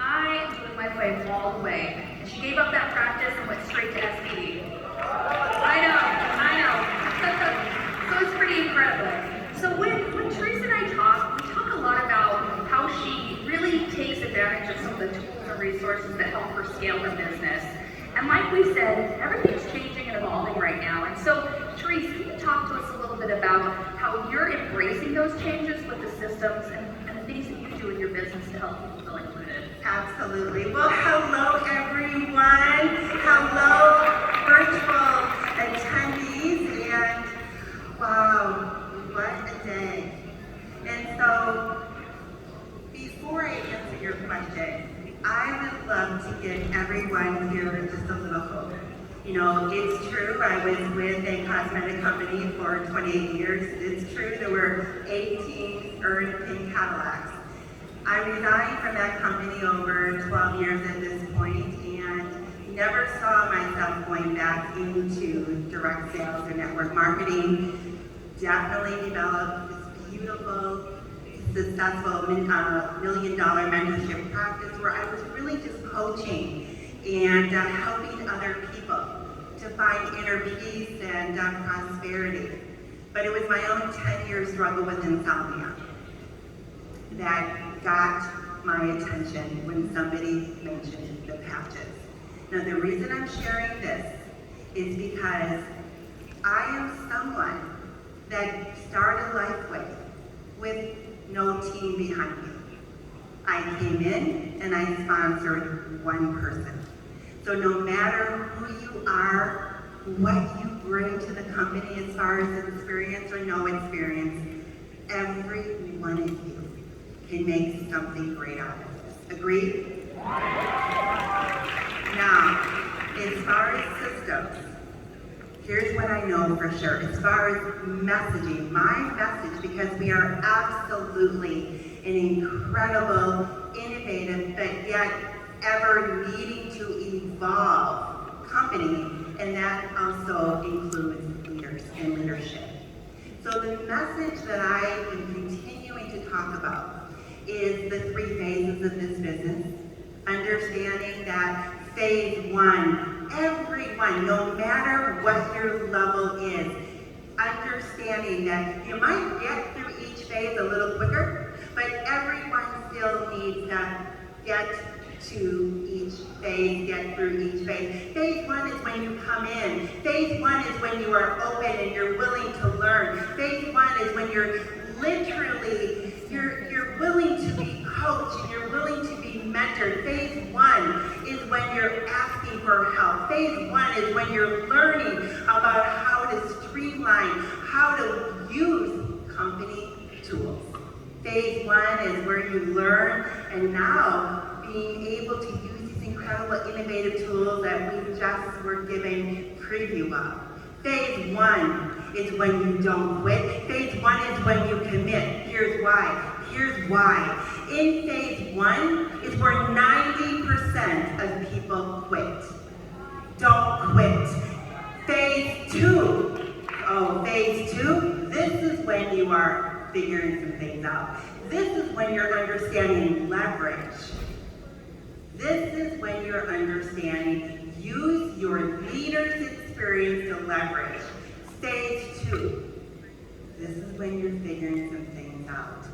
I am doing Lifewave all the way. And she gave up that practice and went straight to SPD. I know. So it's pretty incredible. So when Teresa and I talk, we talk a lot about how she really takes advantage of some of the tools and resources that help her scale her business. And like we said, everything's changing and evolving right now. And so, Teresa, can you talk to us a little bit about how you're embracing those changes with the systems and the things that you do in your business to help people feel included? Absolutely. Well, hello everyone. Hello virtual attendees, and wow, what a day. And so, before I answer your question, I would love to give everyone here just a little hope. You know, it's true, I was with a cosmetic company for 28 years. It's true, there were 18 earned pink Cadillacs. I resigned from that company over 12 years at this point and never saw myself going back into direct sales or network marketing. Definitely developed this beautiful, successful million-dollar mentorship practice where I was really just coaching and helping other people to find inner peace and prosperity. But it was my own 10-year struggle with insomnia that got my attention when somebody mentioned the patches. Now the reason I'm sharing this is because I am someone that started Lifewave with no team behind me. I came in and I sponsored one person. So no matter who you are, what you bring to the company as far as experience or no experience, every one of you can make something great out of this. Agreed? Now, as far as systems, here's what I know for sure. As far as messaging, my message, because we are absolutely an incredible, innovative, but yet ever needing to evolve company, and that also includes leaders and leadership. So the message that I am continuing to talk about is the 3 phases of this business. Understanding that phase 1, everyone, no matter what your level is, understanding that you might get through each phase a little quicker, but everyone still needs to get to each phase, get through each phase. Phase 1 is when you come in. Phase 1 is when you are open and you're willing to learn. Phase 1 is when you're literally, you're willing to be coached and you're willing to be mentored. Phase 1 is when you're asking for help. Phase 1 is when you're learning about how to streamline, how to use company tools. Phase 1 is where you learn and now being able to use these incredible innovative tools that we just were giving preview of. Phase 1 is when you don't quit. Phase 1 is when you commit. Here's why. Here's why. In phase 1 is where 90% of people quit. Don't quit. Phase 2. Phase 2, this is when you are figuring some things out. This is when you're understanding leverage. This is when you're understanding, use your leader's experience to leverage. Phase 2, this is when you're figuring some things out.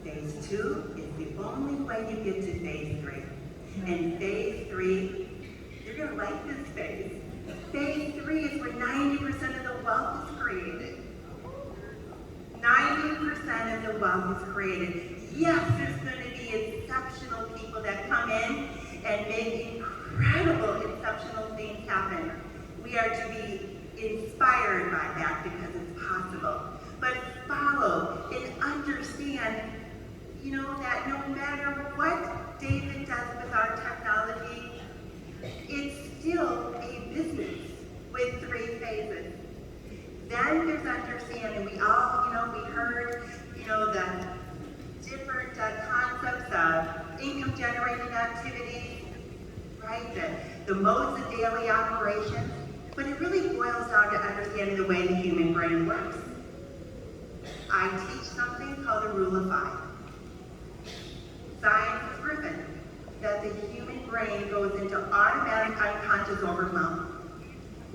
Phase 2 is the only way you get to phase 3. And phase 3, you're gonna like this phase. Phase 3 is where 90% of the wealth is created. 90% of the wealth is created. Yes, there's going to be exceptional people that come in and make incredible, exceptional things happen. We are to be inspired by that because it's possible. But follow and understand, you know, that no matter what David does with our technology, it's still a business with 3 phases. Then there's understanding. We all, we heard, the different concepts of income generating activities, right? The modes of daily operation. But it really boils down to understanding the way the human brain works. I teach something called the rule of 5. Science is proven. brain goes into automatic unconscious overwhelm.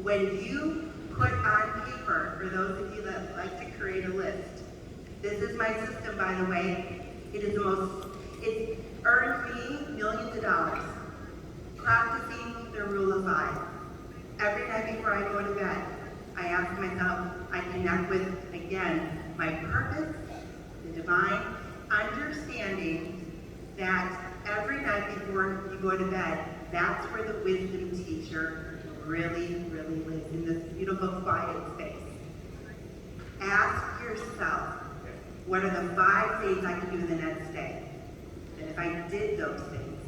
When you put on paper, for those of you that like to create a list, this is my system, by the way. It's earned me millions of dollars. Practicing the rule of 5. Every night before I go to bed, I ask myself, I connect with, again, my purpose, the divine, understanding that every night before you go to bed, that's where the wisdom teacher really, really lives, in this beautiful quiet space. Ask yourself, what are the 5 things I can do the next day? And if I did those things,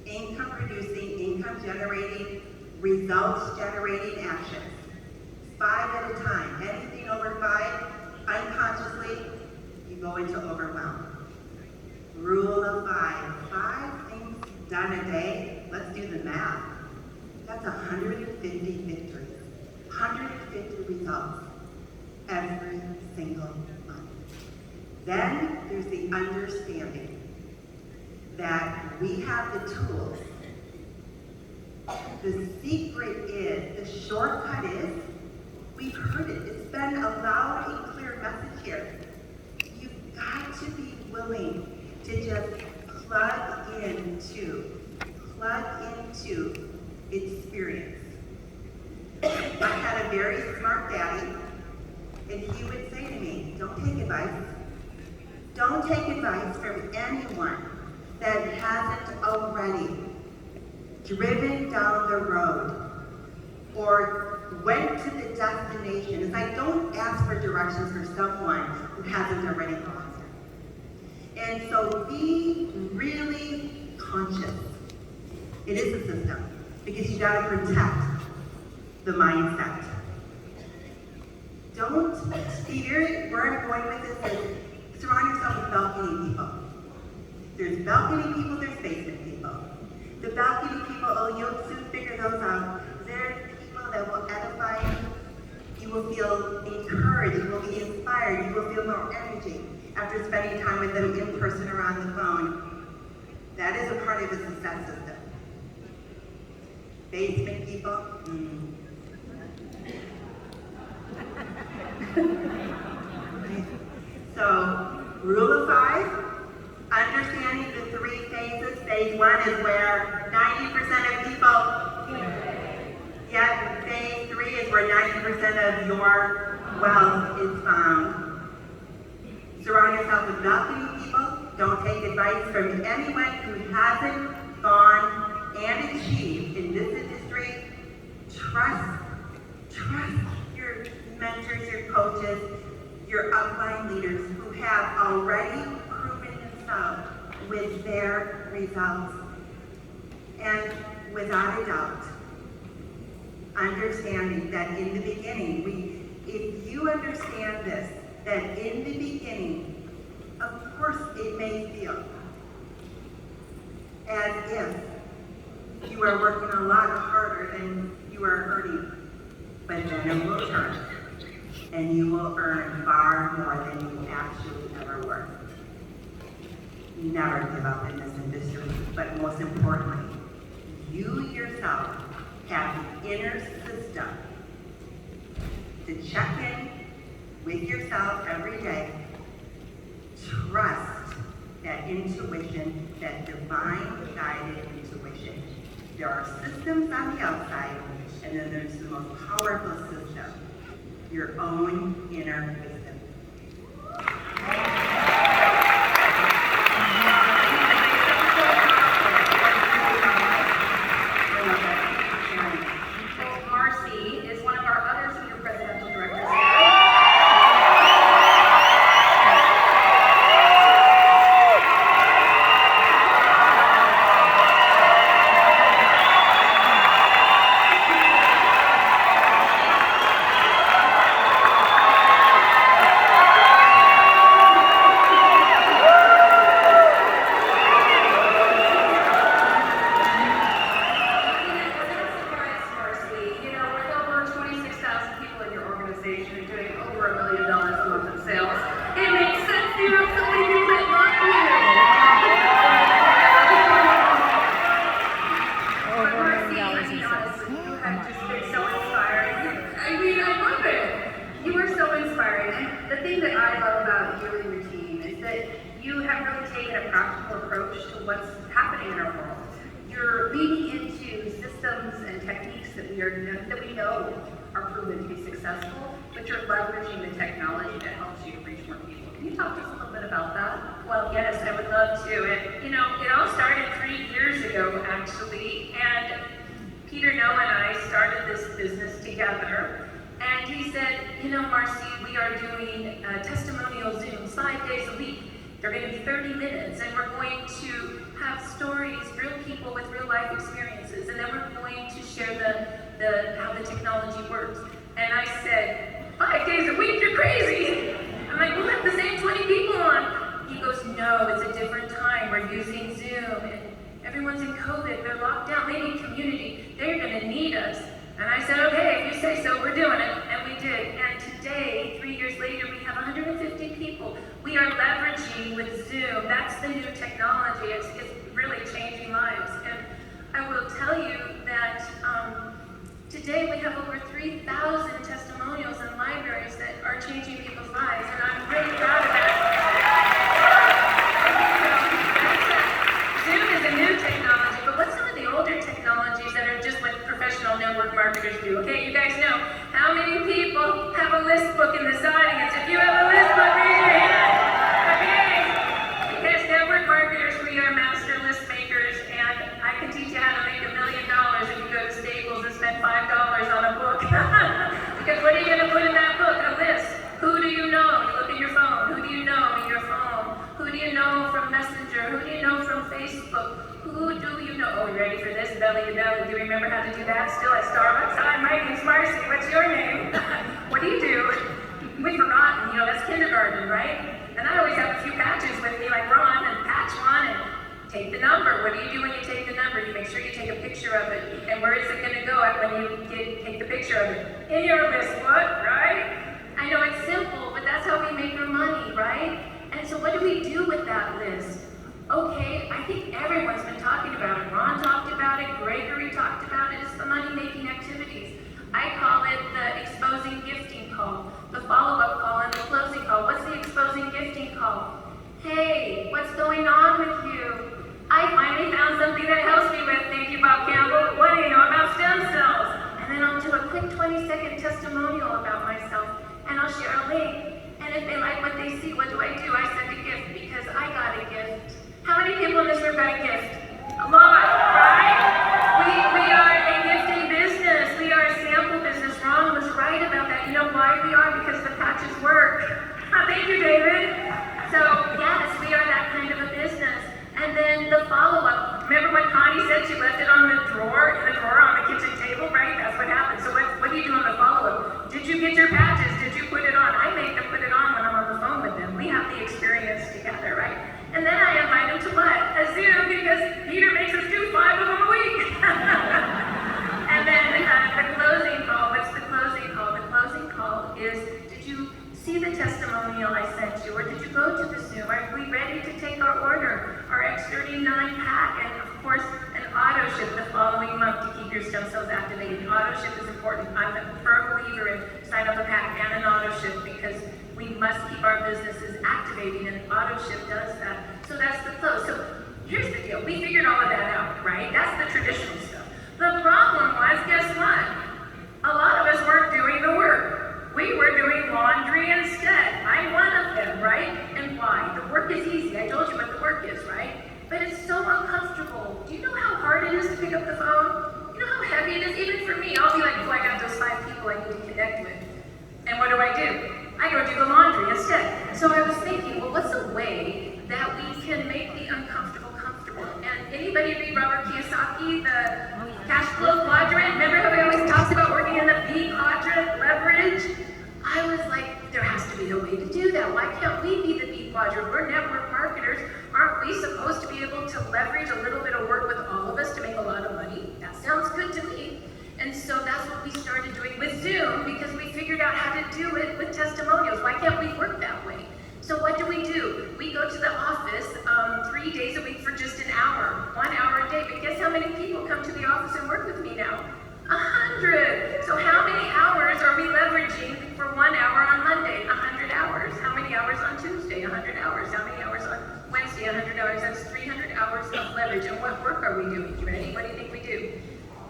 income producing, income generating, results generating actions, 5 at a time. Anything over 5, unconsciously, you go into overwhelm. Rule of 5. 5 things done a day. Let's do the math. That's 150 victories, 150 results every single month. Then there's the understanding that we have the tools. The secret is, the shortcut is, we've heard it. It's been a loud and clear message here. You've got to be willing to just plug into experience. I had a very smart daddy, and he would say to me, don't take advice. Don't take advice from anyone that hasn't already driven down the road or went to the destination. It's like, don't ask for directions for someone who hasn't already gone there. And so be really conscious. It is a system, because you gotta protect the mindset. Don't, where I'm going with this is, surround yourself with balcony people. There's balcony people, there's basement people. The balcony people, oh, you'll soon figure those out. They're people that will edify you. You will feel encouraged, you will be inspired, you will feel more energy after spending time with them in person or on the phone. That is a part of the success system. Basement people, So, rule of 5, understanding the 3 phases. Phase 1 is where 90% of people, yet phase 3 is where 90% of your wealth is found. Surround yourself with balcony people. Don't take advice from anyone who hasn't gone and achieved in this industry. Trust your mentors, your coaches, your upline leaders who have already proven themselves with their results. And without a doubt, understanding that in the beginning, if you understand this, that in the beginning, of course it may feel as if you are working a lot harder than you are earning, but then it will turn, and you will earn far more than you actually ever work. Never give up in this industry, but most importantly, you yourself have the inner system to check in with yourself every day. Trust that intuition, that divine guided intuition. There are systems on the outside, and then there's the most powerful system, your own inner wisdom. Marci is one of our other senior presidential directors. taking a practical approach to what's happening in our world. You're leaning into systems and techniques that we know are proven to be successful, but you're leveraging the technology that helps you to reach more people. Can you talk to us a little bit about that? Well, yes, I would love to. It all started 3 years ago, actually, and Peter Noah and I started this business together, and he said, Marci, we are doing testimonial Zooms 5 days a week. They're going to be 30 minutes, and we're going to have stories, real people with real life experiences, and then we're going to share how the technology works. And I said, 5 days a week, you're crazy. I'm like, we'll have the same 20 people on. He goes, no, it's a different time. We're using Zoom, and everyone's in COVID. They're locked down. They need community. They're going to need us. And I said, okay, if you say so, we're doing it. And we did. And today, 3 years later, we have 150 people. We are leveraging with Zoom. That's the new technology. It's really changing lives. And I will tell you that today we have over 3,000 testimonials in libraries that are changing people's lives. And I'm really proud of that. Zoom is a new technology, but what's some of the older technologies that are just what professional network marketers do? Okay, you guys know, how many people have a list book in this audience? If you have a list book, raise your hand. Okay. Because network marketers, we are master list makers, and I can teach you how to make $1 million if you go to Staples and spend $5 on a book. Because what are you going to put in that book? A list. Who do you know? You look in your phone. Who do you know in your phone? Who do you know from Messenger? Who do you know from Facebook? Who do you know? Oh, you ready for this? Belly to belly. Do you remember how to do that still at Starbucks? Hi, my name's Marci. What's your name? What do you do? We've forgotten. That's kindergarten, right? And I always have a few patches with me, like Ron, and patch one, and take the number. What do you do when you take the number? You make sure you take a picture of it. And where is it going to go when you take the picture of it? In your list book, right? I know it's simple, but that's how we make our money, right? And so what do we do with that list? Okay, I think everyone's been talking about it. Ron talked about it, Gregory talked about it. It's the money-making activities. I call it the exposing gifting call, the follow-up call, and the closing call. What's the exposing gifting call? Hey, what's going on with you? I finally found something that helps me with, thank you, Bob Campbell. What do you know about stem cells? And then I'll do a quick 20-second testimonial about myself, and I'll share a link. And if they like what they see, what do? I send a gift because I got a gift. How many people in this room got a gift? A lot, right? We are a gifting business. We are a sample business. Ron was right about that. You know why we are? Because the patches work. Thank you, David. So, yes, we are that kind of a business. And then the follow-up. Remember when Connie said she left it in the drawer on the kitchen table, right? That's what happened. So what do you do on the follow-up? Did you get your patches? Did you put it on? I make them put it on when I'm on the phone with them. We have the experience together, right? And then I invite them to what? A Zoom, because Peter makes us do 5 of them a week. And then the closing call. What's the closing call? The closing call is, did you see the testimonial I sent you? Or did you go to the Zoom? Are we ready to take our order? Our X39 pack, and of course, an auto ship the following month to keep your stem cells activated. Auto ship is important. I'm a firm believer in sign up a pack and an auto ship because we must keep our businesses activating, and auto ship does that. So that's the close. So here's the deal. We figured all of that out, right? That's the traditional stuff. The problem was, guess what? A lot of us weren't doing the work. We were doing laundry instead. I'm one of them, right? And why? The work is easy. I told you what the work is, right? But it's so uncomfortable. Do you know how hard it is to pick up the phone? You know how heavy it is? Even for me, I'll be like, oh, I got those 5 people I need to connect with. And what do? I go do the laundry instead. So I was thinking, well, what's a way that we can make the uncomfortable comfortable? And anybody read Robert Kiyosaki, the cash flow quadrant? Remember how he always talks about working in the B quadrant, leverage? I was like, there has to be a way to do that. Why can't we be the B quadrant? We're network marketers. Aren't we supposed to be able to leverage a little bit of work with all of us to make a lot of money? That sounds good to me. And so that's what we started doing with Zoom, because we figured out how to do it with testimonials. Why can't we work that way? So what do? We go to the office 3 days a week for just an hour, 1 hour a day. But guess how many people come to the office and work with me now? 100. So how many hours are we leveraging for 1 hour on Monday? 100 hours. How many hours on Tuesday? 100 hours. How many hours on Wednesday, $100. That's 300 hours of leverage. And what work are we doing? You ready? What do you think we do?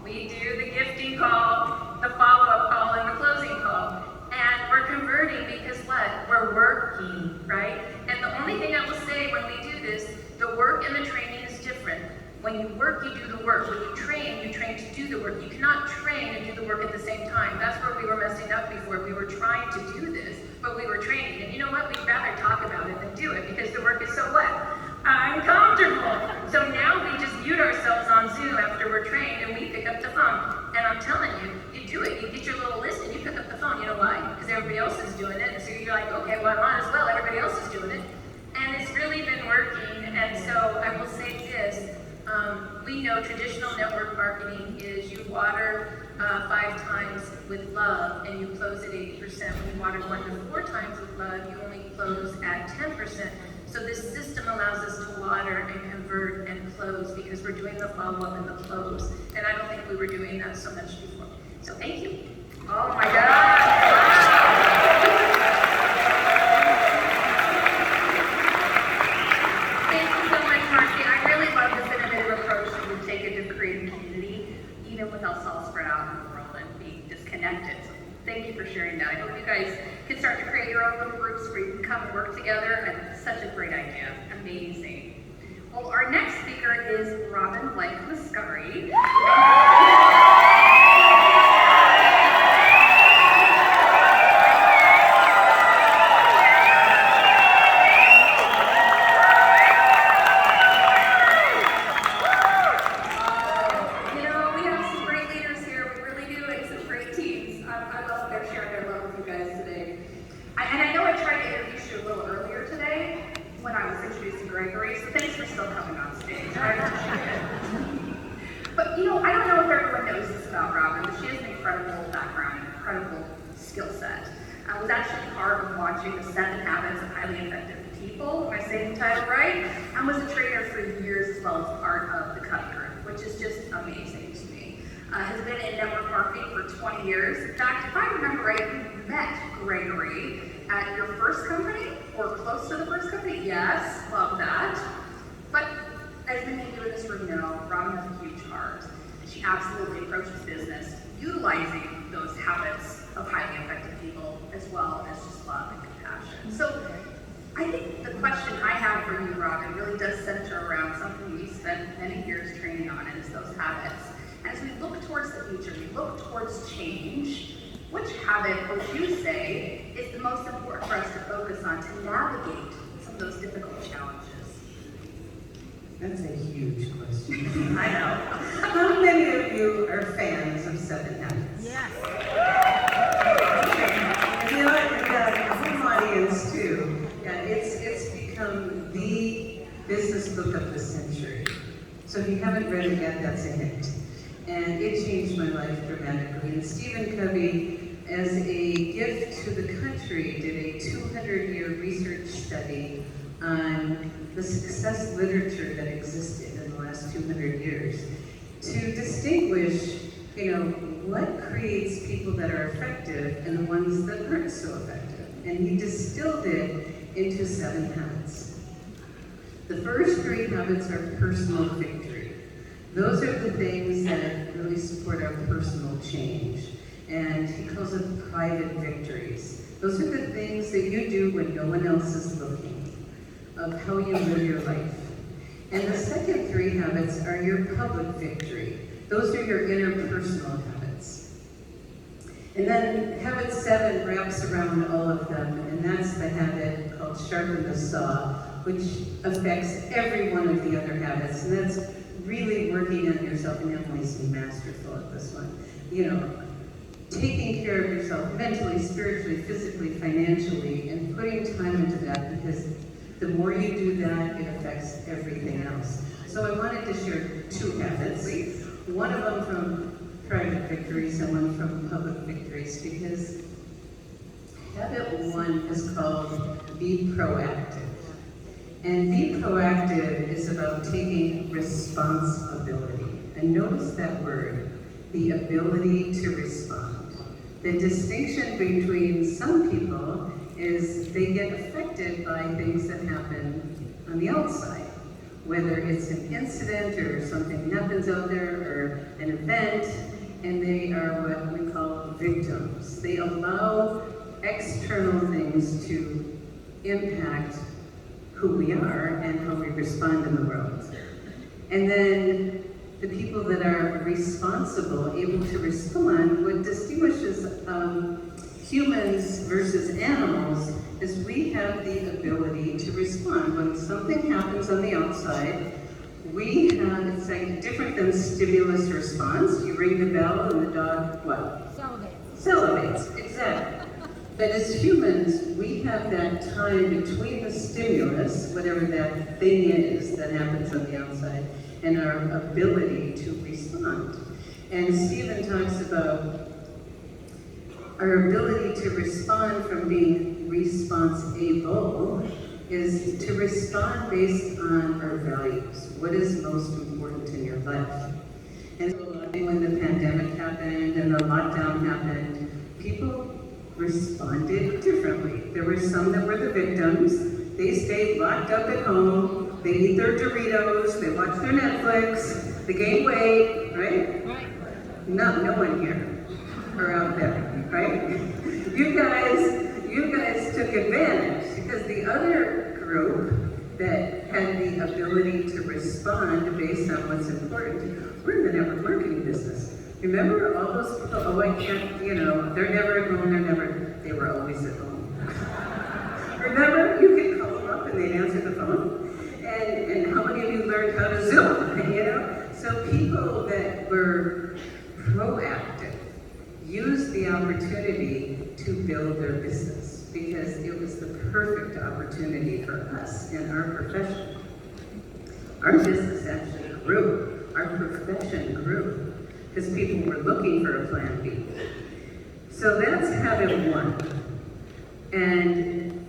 We do the gifting call, the follow-up call, and the closing call. And we're converting because what? We're working, right? And the only thing I will say when we do this, the work and the training is different. When you work, you do the work. When you train to do the work. You cannot train and do the work at the same time. That's where we were messing up before. We were trying to do this, but we were training. And you know what? We'd rather talk about it than do it because the work is so what? Uncomfortable. So now we just mute ourselves on Zoom after we're trained and we pick up the phone. And I'm telling you, you do it. You get your little list and you pick up the phone. You know why? Because everybody else is doing it. And so you're like, okay, well, I might as well. Everybody else is doing it. And it's really been working. And so I will say this. We know traditional network marketing is you water 5 times with love and you close at 80%. When you water 1 to 4 times with love, you only close at 10%. So this system allows us to water and convert and close because we're doing the follow-up and the close. And I don't think we were doing that so much before. So thank you. Oh my God. Thank you so much, Marci. I really love this innovative approach that we've taken to create a community, even with us all spread out in the world and being disconnected. So thank you for sharing that. I hope you guys can start to create your own little groups where you can come and work together. And it's such a great idea. Amazing. Well, our next speaker is Robin Mascari. But you know, I don't know if everyone knows this about Robin, but she has an incredible background, an incredible skill set. I was actually part of launching the 7 Habits of Highly Effective People, am I saying the title right? And was a trainer for years as well as part of the Cubby Group, which is just amazing to me. Has been in network marketing for 20 years. In fact, if I remember right, you met Gregory at your first company, or close to the first company. Yes, love that. But as many of you in this room know, Robin has a huge heart. And she absolutely approaches business utilizing those habits of highly effective people as well as just love and compassion. So I think the question I have for you, Robin, really does center around something we spent many years training on, and it's those habits. And as we look towards the future, we look towards change, which habit would you say is the most important for us to focus on to navigate some of those difficult challenges? That's a huge question. I know. How many of you are fans of 7 Habits? Yes. You know what? We've got a home audience too. Yeah, it's become the business book of the century. So if you haven't read it yet, that's a hint. And it changed my life dramatically. And Stephen Covey, as a gift to the country, did a 200-year research study on the success literature that existed in the last 200 years to distinguish, what creates people that are effective and the ones that aren't so effective. And he distilled it into 7 habits. The first 3 habits are personal victory. Those are the things that really support our personal change. And he calls it private victories. Those are the things that you do when no one else is looking, of how you live your life. And the second 3 habits are your public victory. Those are your interpersonal habits. And then habit 7 wraps around all of them, and that's the habit called sharpen the saw, which affects every one of the other habits. And that's really working on yourself, and Emily's masterful at this one. Taking care of yourself mentally, spiritually, physically, financially, and putting time into that, because the more you do that, it affects everything else. So I wanted to share 2 habits. One of them from private victories and one from public victories, because habit 1 is called be proactive. And be proactive is about taking responsibility. And notice that word, the ability to respond. The distinction between some people is they get affected by things that happen on the outside. Whether it's an incident or something happens out there or an event, and they are what we call victims. They allow external things to impact who we are and how we respond in the world. And then the people that are responsible, able to respond, what distinguishes humans versus animals is we have the ability to respond. When something happens on the outside, we have, it's like different than stimulus response. You ring the bell and the dog, what? Salivates, exactly. But as humans, we have that time between the stimulus, whatever that thing is that happens on the outside, and our ability to respond. And Stephen talks about our ability to respond from being responsible is to respond based on our values. What is most important in your life? And so when the pandemic happened and the lockdown happened, people responded differently. There were some that were the victims. They stayed locked up at home. They eat their Doritos. They watch their Netflix. They gain weight, right? Right. No one here or out there, right? You guys took advantage because the other group that had the ability to respond based on what's important, we're in the network marketing business. Remember all those people, oh, I can't, they're never at home, they were always at home. Remember, you could call them up and they'd answer the phone. And how many of you learned how to Zoom, So people that were proactive used the opportunity to build their business because it was the perfect opportunity for us in our profession. Our business actually grew, our profession grew, because people were looking for a plan B. So that's habit one. And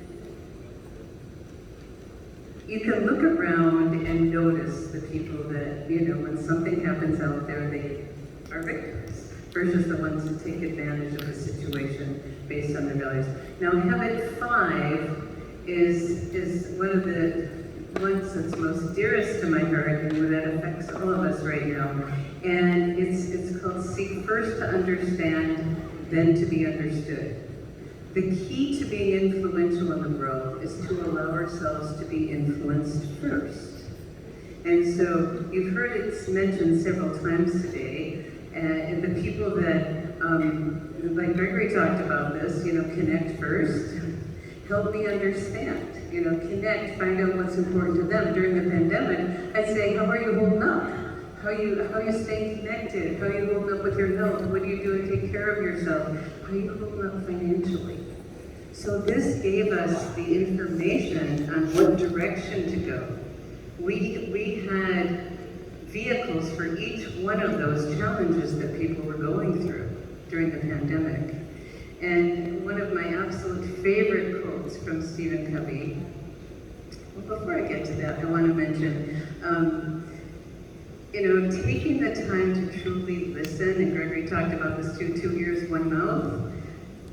you can look around and notice the people that, when something happens out there, they are victims versus the ones that take advantage of the situation based on their values. Now, habit 5 is one of the ones that's most dearest to my heart and that affects all of us right now. And it's called seek first to understand, then to be understood. The key to being influential in the world is to allow ourselves to be influenced first. And so you've heard it mentioned several times today, and the people that, like Gregory talked about this, connect first, help me understand, connect, find out what's important to them. During the pandemic, I'd say, how are you holding up? How you staying connected? How are you holding up with your health? What are you doing to take care of yourself? How are you holding up financially? So this gave us the information on what direction to go. We had vehicles for each one of those challenges that people were going through during the pandemic. And one of my absolute favorite quotes from Stephen Covey, well, before I get to that, I want to mention, taking the time to truly listen, and Gregory talked about this too, 2 ears, 1 mouth,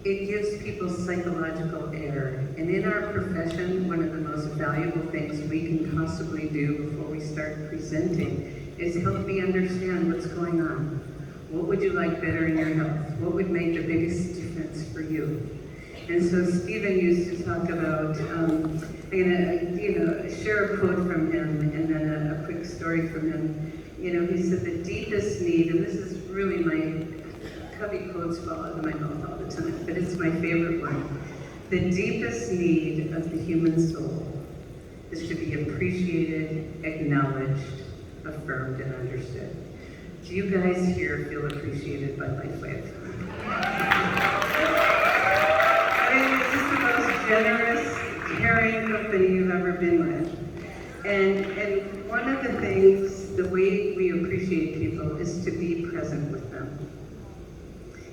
it gives people psychological air. And in our profession, one of the most valuable things we can possibly do before we start presenting is help me understand what's going on. What would you like better in your health? What would make the biggest difference for you? And so Stephen used to talk about, I'm gonna share a quote from him and then a quick story from him. He said the deepest need, and this is really my Covey quotes fall out of my mouth all the time, but it's my favorite one. The deepest need of the human soul is to be appreciated, acknowledged, affirmed, and understood. Do you guys here feel appreciated by Lifewave? It's just the most generous, caring company you've ever been with. And one of the things, the way we appreciate people is to be present with them.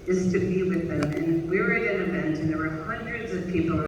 Is to be with them. And we were at an event and there were hundreds of people